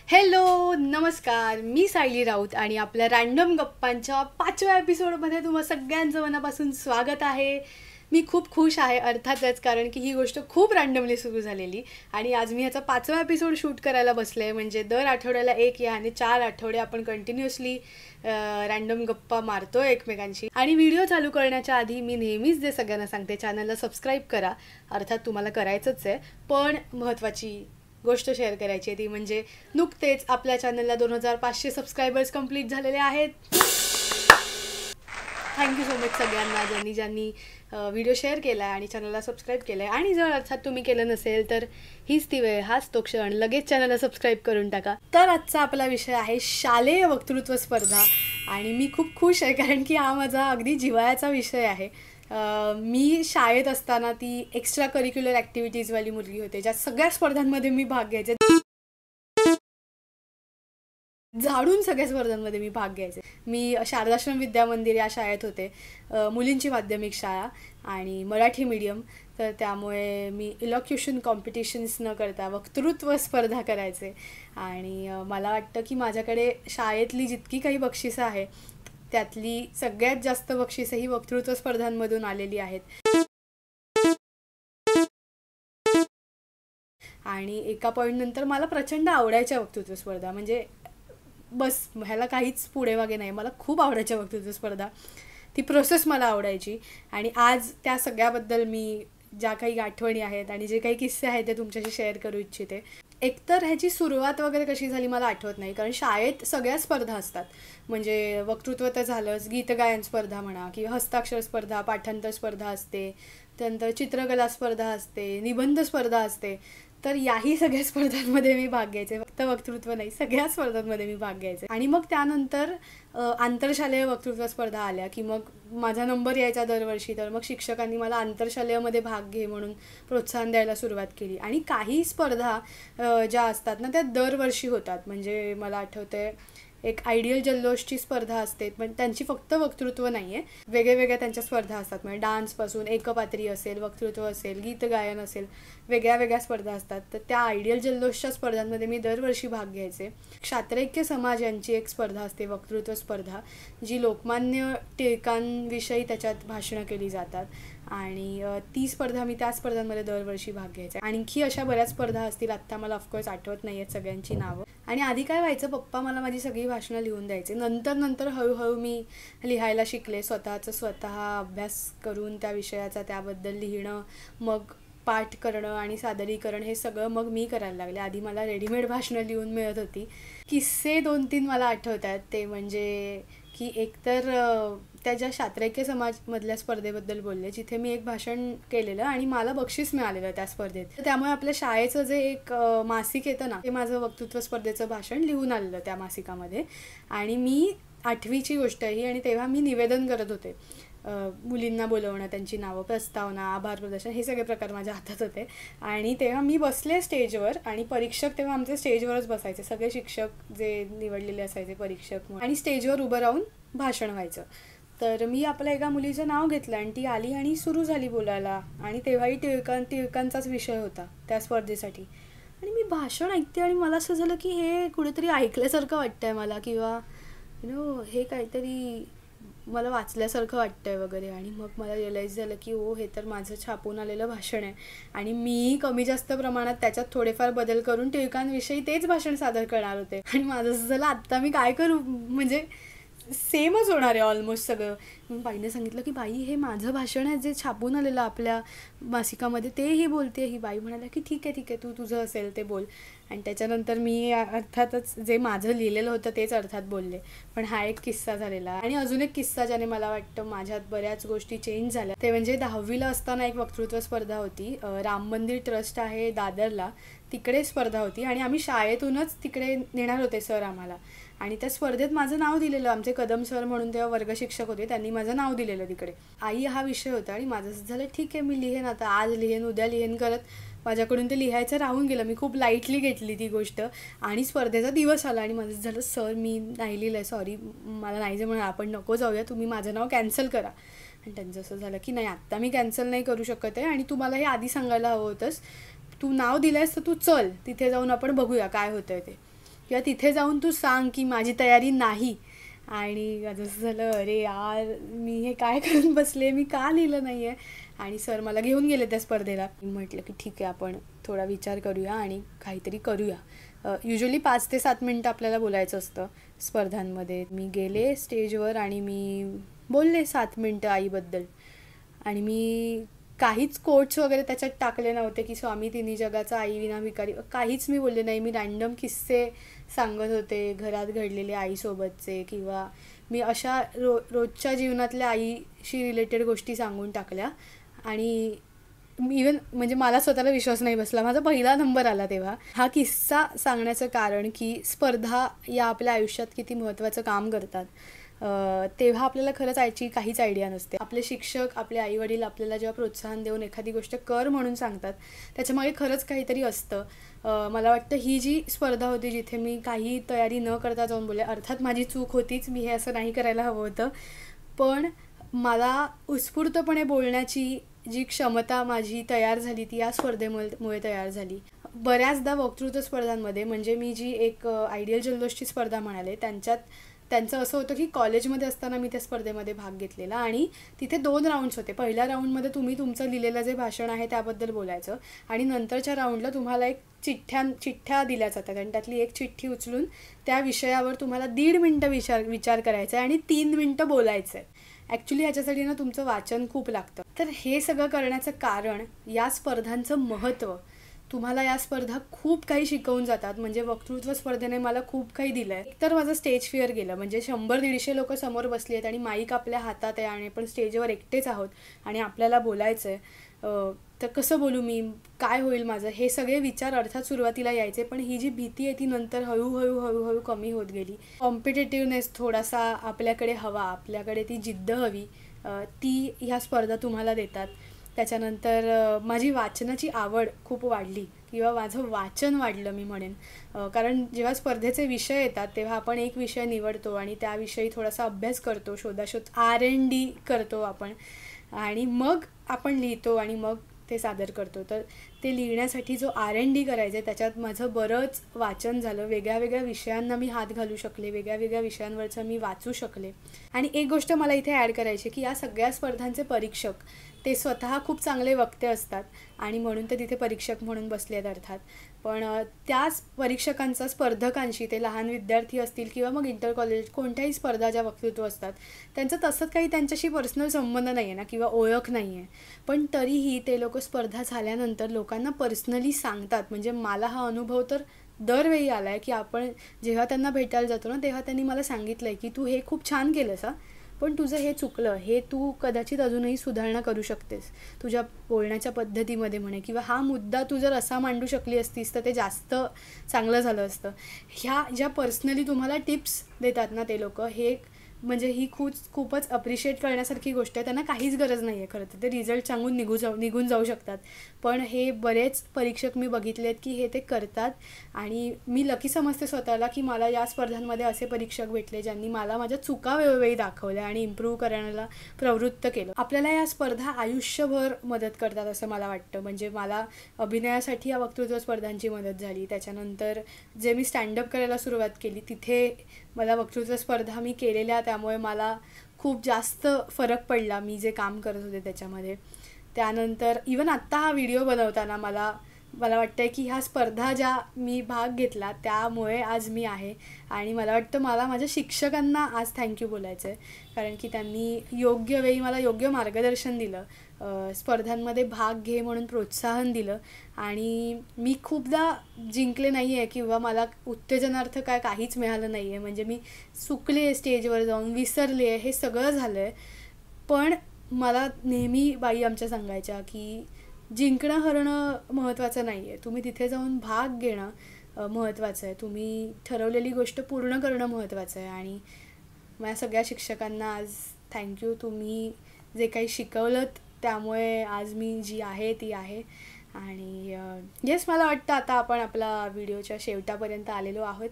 Hello नमस्कार, मी सायली राऊत आणि आपल्या रँडम गप्पांच्या 5व्या एपिसोडमध्ये तुम्हा सगळ्यांचं मनापासून स्वागत आहे. मी खूप खुश आहे अर्थातच, कारण की ही गोष्ट खूप रँडमली सुरू झालेली आणि आज मी ह्याचा 5वा एपिसोड शूट करायला बसले. म्हणजे दर आठवड्याला एक या आणि 4 आठवडे आपण कंटिन्युअसली रँडम गप्पा मारतो एकमेकांशी. आणि व्हिडिओ चालू करण्याच्या आधी मी नेहमीच जे सगळ्यांना सांगते, चॅनलला सबस्क्राईब करा. अर्थात तुम्हाला करायचंच आहे, पण महत्त्वाची गोष्ट शेअर करायची आहे ती म्हणजे नुकतेच आपल्या चॅनलला 2500 सबस्क्रायबर्स कंप्लीट झालेले आहेत. थँक्यू सो मच सगळ्यांना ज्यांनी व्हिडिओ शेअर केला आहे आणि चॅनलला सबस्क्राईब केलं आहे. आणि जर अर्थात तुम्ही केलं नसेल तर हीच ती वेळ, हाच तो क्षण, लगेच चॅनलला सबस्क्राईब करून टाका. तर आजचा आपला विषय आहे शालेय वक्तृत्व स्पर्धा. आणि मी खूप खुश आहे कारण की हा माझा अगदी जिव्हाळ्याचा विषय आहे. मी शाळेत असताना ती एक्स्ट्रा करिक्युलर ॲक्टिव्हिटीजवाली मुलगी होते, ज्या सगळ्या स्पर्धांमध्ये मी भाग घ्यायचे. झाडून सगळ्या स्पर्धांमध्ये मी भाग घ्यायचे. मी शारदाश्रम विद्या मंदिर या शाळेत होते, मुलींची माध्यमिक शाळा आणि मराठी मीडियम. तर त्यामुळे मी इलॉक्युशन कॉम्पिटिशन्स न करता वक्तृत्व स्पर्धा करायचे. आणि मला वाटतं की माझ्याकडे शाळेतली जितकी काही बक्षिसं आहे त्यातली सगळ्यात जास्त बक्षिसं ही वक्तृत्व स्पर्धांमधून आलेली आहेत. आणि एका पॉईंटनंतर मला प्रचंड आवडायच्या वक्तृत्व स्पर्धा. म्हणजे बस ह्याला काहीच पुढे मागे नाही, मला खूप आवडायच्या वक्तृत्व स्पर्धा. ती प्रोसेस मला आवडायची. आणि आज त्या सगळ्याबद्दल मी ज्या काही आठवणी आहेत आणि जे काही किस्से आहेत ते तुमच्याशी शेअर करू इच्छिते. एकतर ह्याची सुरुवात वगैरे कशी झाली मला आठवत नाही, कारण शाळेत सगळ्या स्पर्धा असतात. म्हणजे वक्तृत्व तर झालंच, गीतगायन स्पर्धा म्हणा किंवा हस्ताक्षर स्पर्धा, पाठांतर स्पर्धा असते, त्यानंतर चित्रकला स्पर्धा असते, निबंध स्पर्धा असते. तर याही सगळ्या स्पर्धांमध्ये मी भाग घ्यायचे, फक्त वक्तृत्व नाही, सगळ्या स्पर्धांमध्ये मी भाग घ्यायचे. आणि मग त्यानंतर आंतरशालेय वक्तृत्व स्पर्धा आल्या की मग माझा नंबर यायचा दरवर्षी. तर मग शिक्षकांनी मला आंतरशालेयमध्ये भाग घे म्हणून प्रोत्साहन द्यायला सुरुवात केली. आणि काही स्पर्धा ज्या असतात ना त्या दरवर्षी होतात. म्हणजे मला आठवतंय एक आयडियल जल्लोषची स्पर्धा असते, पण त्यांची फक्त वक्तृत्व नाही आहे, वेगळ्या त्यांच्या स्पर्धा असतात. म्हणजे डान्सपासून एकपात्री असेल, वक्तृत्व असेल, गीतगायन असेल, वेगळ्या स्पर्धा असतात. तर त्या आयडियल जल्लोषच्या स्पर्धांमध्ये मी दरवर्षी भाग घ्यायचे. क्षात्रैक्य समाज यांची एक स्पर्धा असते, वक्तृत्व स्पर्धा, जी लोकमान्य टिळकांविषयी त्याच्यात भाषणं केली जातात. आणि ती स्पर्धा मी त्या स्पर्धांमध्ये दरवर्षी भाग घ्यायचे. आणखी अशा बऱ्याच स्पर्धा असतील, आत्ता मला ऑफकोर्स आठवत नाही आहेत सगळ्यांची नावं. आणि आधी काय व्हायचं, पप्पा मला माझी सगळी भाषणं लिहून द्यायचे. नंतर हळूहळू मी लिहायला शिकले, स्वतः अभ्यास करून त्या विषयाचा, त्याबद्दल लिहिणं, मग पाठ करणं आणि सादरीकरण हे सगळं मग मी करायला लागले. आधी मला रेडीमेड भाषणं लिहून मिळत होती. किस्से 2-3 मला आठवत आहेत. ते म्हणजे की एकतर त्या ज्या क्षात्रैक्य समाजमधल्या स्पर्धेबद्दल बोलले, जिथे मी एक भाषण केलेलं आणि मला बक्षीस मिळालेलं त्या स्पर्धेत. तर त्यामुळे आपल्या शाळेचं जे एक मासिक येतं ना, ते माझं वक्तृत्व स्पर्धेचं भाषण लिहून आलेलं त्या मासिकामध्ये. आणि मी 8वीची गोष्ट आहे ही, आणि तेव्हा मी निवेदन करत होते. मुलींना बोलवणं, त्यांची नावं, प्रस्तावना, आभार प्रदर्शन, हे सगळे प्रकार माझ्या हातात होते. आणि तेव्हा मी बसले स्टेजवर, आणि परीक्षक तेव्हा आमचे स्टेजवरच बसायचे, सगळे शिक्षक जे निवडलेले असायचे परीक्षक, आणि स्टेजवर उभं राहून भाषण व्हायचं. तर मी आपल्या एका मुलीचं नाव घेतलं आणि ती आली आणि सुरू झाली बोलायला. आणि तेव्हाही टिळकांचाच विषय होता त्या स्पर्धेसाठी. आणि मी भाषण ऐकते आणि मला असं झालं की हे कुठेतरी ऐकल्यासारखं वाटतंय मला, किंवा हे काहीतरी मला वाचल्यासारखं वाटतंय वगैरे. आणि मग मला रिअलाईज झालं की हे तर माझं छापून आलेलं भाषण आहे. आणि मी कमी जास्त प्रमाणात त्याच्यात थोडेफार बदल करून टिळकांविषयी तेच भाषण सादर करणार होते. आणि माझं असं झालं, आत्ता मी काय करू, म्हणजे सेमच होणार आहे ऑलमोस्ट सगळं. मग बाईने सांगितलं की बाई, हे माझं भाषण आहे जे छापून आलेलं आपल्या मासिकामध्ये, तेही बोलते. ही बाई म्हणाल्या की ठीक आहे, तू तुझं असेल ते बोल. आणि त्याच्यानंतर मी अर्थातच जे माझं लिहिलेलं होतं तेच अर्थात बोलले. पण हा एक किस्सा झालेला. आणि अजून एक किस्सा ज्याने मला वाटतं माझ्यात बऱ्याच गोष्टी चेंज झाल्या, ते म्हणजे 10वीला असताना एक वक्तृत्व स्पर्धा होती. राम मंदिर ट्रस्ट आहे दादरला, तिकडे स्पर्धा होती. आणि आम्ही शाळेतूनच तिकडे नेणार होते सर आम्हाला. आणि त्या स्पर्धेत माझं नाव दिलेलं, आमचे कदम सर म्हणून तेव्हा वर्ग शिक्षक होते, त्यांनी माझं नाव दिलेलं तिकडे. आई हा विषय होता. आणि माझं असं झालं, ठीक आहे मी लिहेन, आता आज लिहेन, उद्या लिहेन करत माझ्याकडून ते लिहायचं राहून गेलं. मी खूप लाईटली घेतली ती गोष्ट. आणि स्पर्धेचा दिवस आला आणि माझं झालं, सर मी नाही लिहिलं आहे, सॉरी, मला नाही जे म्हणा, आपण नको जाऊया, तुम्ही माझं नाव कॅन्सल करा. आणि त्यांचं असं झालं की नाही, आत्ता मी कॅन्सल नाही करू शकत आहे, आणि तू मला हे आधी सांगायला हवं होतंस. तू नाव दिलं आहेस तर तू चल, तिथे जाऊन आपण बघूया काय होतं आहे ते. किंवा तिथे जाऊन तू सांग की माझी तयारी नाही. आणि जसं झालं, अरे यार मी हे काय करून बसले, मी का लिहिलं नाही आहे. आणि सर मला घेऊन गेले त्या स्पर्धेला. मी म्हटलं की ठीक आहे, आपण थोडा विचार करूया आणि काहीतरी करूया. युजली 5 ते 7 मिनटं आपल्याला बोलायचं असतं स्पर्धांमध्ये. मी गेले स्टेजवर आणि मी बोलले 7 मिनटं आईबद्दल. आणि मी काहीच कोट्स वगैरे त्याच्यात टाकले नव्हते की स्वामी तिन्ही जगाचा आई विना भिकारी, काहीच मी बोलले नाही. मी रँडम किस्से सांगत होते घरात घडलेले आईसोबतचे, किंवा मी अशा रोजच्या जीवनातल्या आईशी रिलेटेड गोष्टी सांगून टाकल्या. आणि इवन म्हणजे मला स्वतःला विश्वास नाही बसला, माझा पहिला नंबर आला तेव्हा. हा किस्सा सांगण्याचं कारण की स्पर्धा या आपल्या आयुष्यात किती महत्त्वाचं काम करतात. तेव्हा आपल्याला खरंच याची काहीच आयडिया नसते. आपले शिक्षक, आपले आईवडील आपल्याला जेव्हा प्रोत्साहन देऊन एखादी गोष्ट कर म्हणून सांगतात, त्याच्यामागे खरंच काहीतरी असतं. मला वाटतं ही जी स्पर्धा होती जिथे मी काही तयारी न करता जाऊन बोलले, अर्थात माझी चूक होतीच, मी हे असं नाही करायला हवं होतं, पण मला उत्स्फूर्तपणे बोलण्याची जी क्षमता माझी तयार झाली ती या स्पर्धेमुळे तयार झाली. बऱ्याचदा वक्तृत्व स्पर्धांमध्ये, म्हणजे मी जी एक आयडियल जल्लोषची स्पर्धा म्हणाले, त्यांचं असं होतं की कॉलेजमध्ये असताना मी त्या स्पर्धेमध्ये भाग घेतलेला आणि तिथे 2 राऊंड्स होते. पहिल्या राऊंडमध्ये तुम्ही तुमचं लिहिलेलं जे भाषण आहे त्याबद्दल बोलायचं, आणि नंतरच्या राऊंडला तुम्हाला एक चिठ्ठ्या दिल्या जातात आणि त्यातली एक चिठ्ठी उचलून त्या विषयावर तुम्हाला 1.5 मिनटं विचार करायचा आहे आणि 3 मिनटं बोलायचं आहे. ॲक्च्युली ह्याच्यासाठी ना तुमचं वाचन खूप लागतं. तर हे सगळं करण्याचं कारण या स्पर्धांचं महत्त्व. तुम्हाला या स्पर्धा खूप काही शिकवून जातात. म्हणजे वक्तृत्व स्पर्धेने मला खूप काही दिलं आहे. एकतर माझं स्टेज फिअर गेलं, म्हणजे 100-150 लोक समोर बसली आहेत आणि माईक आपल्या हातात आहे आणि आपण स्टेजवर एकटेच आहोत आणि आपल्याला बोलायचं आहे. तर कसं बोलू मी, काय होईल माझं, हे सगळे विचार अर्थात सुरुवातीला यायचे, पण ही जी भीती आहे ती नंतर हळूहळू कमी होत गेली. कॉम्पिटेटिव्हनेस थोडासा आपल्याकडे हवा, आपल्याकडे ती जिद्द हवी, ती ह्या स्पर्धा तुम्हाला देतात. त्याच्यानंतर माझी वाचनाची आवड खूप वाढली, किंवा माझं वाचन वाढलं मी म्हणेन. कारण जेव्हा स्पर्धेचे विषय येतात तेव्हा आपण एक विषय निवडतो आणि त्याविषयी थोडासा अभ्यास करतो, शोधाशोध R&D करतो आपण, आणि मग आपण लिहितो आणि मग ते सादर करतो. तर ते लिहिण्यासाठी जो R&D करायचा आहे त्याच्यात माझं बरंच वाचन झालं. वेगळ्या विषयांना मी हात घालू शकले, वेगळ्या विषयांवरचं मी वाचू शकले. आणि एक गोष्ट मला इथे ॲड करायची की या सगळ्या स्पर्धांचे परीक्षक ते स्वतः खूप चांगले वक्ते असतात आणि म्हणून ते तिथे परीक्षक म्हणून बसले आहेत अर्थात. पण त्याच परीक्षकांचा स्पर्धकांशी, ते लहान विद्यार्थी असतील किंवा मग इंटर कॉलेज कोणत्याही स्पर्धा ज्या वक्तृत्व असतात त्यांचं तसंच काही त्यांच्याशी पर्सनल संबंध नाही आहे ना, किंवा ओळख नाही आहे. पण तरीही ते लोक स्पर्धा झाल्यानंतर लोकांना पर्सनली सांगतात. म्हणजे मला हा अनुभव तर दरवेळी आला आहे की आपण जेव्हा त्यांना भेटायला जातो ना तेव्हा त्यांनी मला सांगितलं आहे की तू हे खूप छान केलंस, पण तुझं हे चुकलं, हे तू कदाचित अजूनही सुधारणा करू शकतेस तुझ्या बोलण्याच्या पद्धतीमध्ये म्हणे, किंवा हा मुद्दा तू जर असा मांडू शकली असतीस तर ते जास्त चांगलं झालं असतं. ह्या ज्या पर्सनली तुम्हाला टिप्स देतात ना ते लोक, हे म्हणजे ही खूपच अप्रिशिएट करण्यासारखी गोष्ट आहे. त्यांना काहीच गरज नाही आहे खरं तर, ते रिझल्ट सांगून निघून जाऊ शकतात. पण हे बरेच परीक्षक मी बघितले आहेत की हे ते करतात. आणि मी लकी समजते स्वतःला की मला या स्पर्धांमध्ये असे परीक्षक भेटले ज्यांनी मला माझ्या चुका वेळोवेळी दाखवल्या आणि इम्प्रूव्ह करण्याला प्रवृत्त केलं. आपल्याला या स्पर्धा आयुष्यभर मदत करतात असं मला वाटतं. म्हणजे मला अभिनयासाठी या वक्तृत्व स्पर्धांची मदत झाली. त्याच्यानंतर जे मी स्टँडअप करायला सुरुवात केली तिथे मला वक्तृत्व स्पर्धा मी केलेल्या, त्यामुळे मला खूप जास्त फरक पडला मी जे काम करत होते त्याच्यामध्ये. त्यानंतर इवन आत्ता हा व्हिडिओ बनवताना मला वाटतं की ह्या स्पर्धा ज्या मी भाग घेतला त्यामुळे आज मी आहे. आणि मला वाटतं मला माझ्या शिक्षकांना आज थँक्यू बोलायचं आहे, कारण की त्यांनी योग्य वेळी मला योग्य मार्गदर्शन दिलं, स्पर्धांमध्ये भाग घे म्हणून प्रोत्साहन दिलं. आणि मी खूपदा जिंकले नाही आहे किंवा मला उत्तेजनार्थ काहीच मिळालं नाही आहे. म्हणजे मी चुकले, स्टेजवर जाऊन विसरले, हे सगळं झालं आहे. पण मला नेहमी बाई आमच्या सांगायच्या की जिंकणं हरणं महत्त्वाचं नाही आहे, तुम्ही तिथे जाऊन भाग घेणं महत्त्वाचं आहे, तुम्ही ठरवलेली गोष्ट पूर्ण करणं महत्त्वाचं आहे. आणि माझ्या सगळ्या शिक्षकांना आज थँक्यू. तुम्ही जे काही शिकवलंत त्यामुळे आज मी जी आहे ती आहे. आणि येस, मला वाटतं आता आपण आपला व्हिडिओच्या शेवटापर्यंत आलेलो आहोत.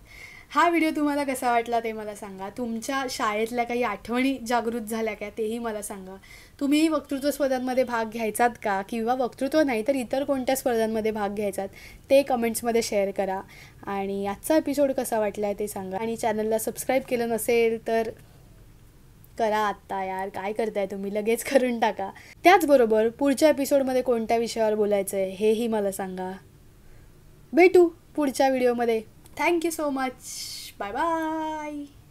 हा व्हिडिओ तुम्हाला कसा वाटला ते मला सांगा. तुमच्या शाळेतल्या काही आठवणी जागृत झाल्या का तेही मला सांगा. तुम्ही वक्तृत्व स्पर्धांमध्ये भाग घ्यायचात का, किंवा वक्तृत्व नाही तर इतर कोणत्या स्पर्धांमध्ये भाग घ्यायचात ते कमेंट्समध्ये शेअर करा. आणि आजचा एपिसोड कसा वाटला आहे ते सांगा. आणि चॅनलला सबस्क्राईब केलं नसेल तर करा आत्ता यार, काय करताय तुम्ही, लगेच करून टाका. त्याचबरोबर पुढच्या एपिसोडमध्ये कोणत्या विषयावर बोलायचं आहे हेही मला सांगा. भेटू पुढच्या व्हिडिओमध्ये. Thank you so much. Bye bye.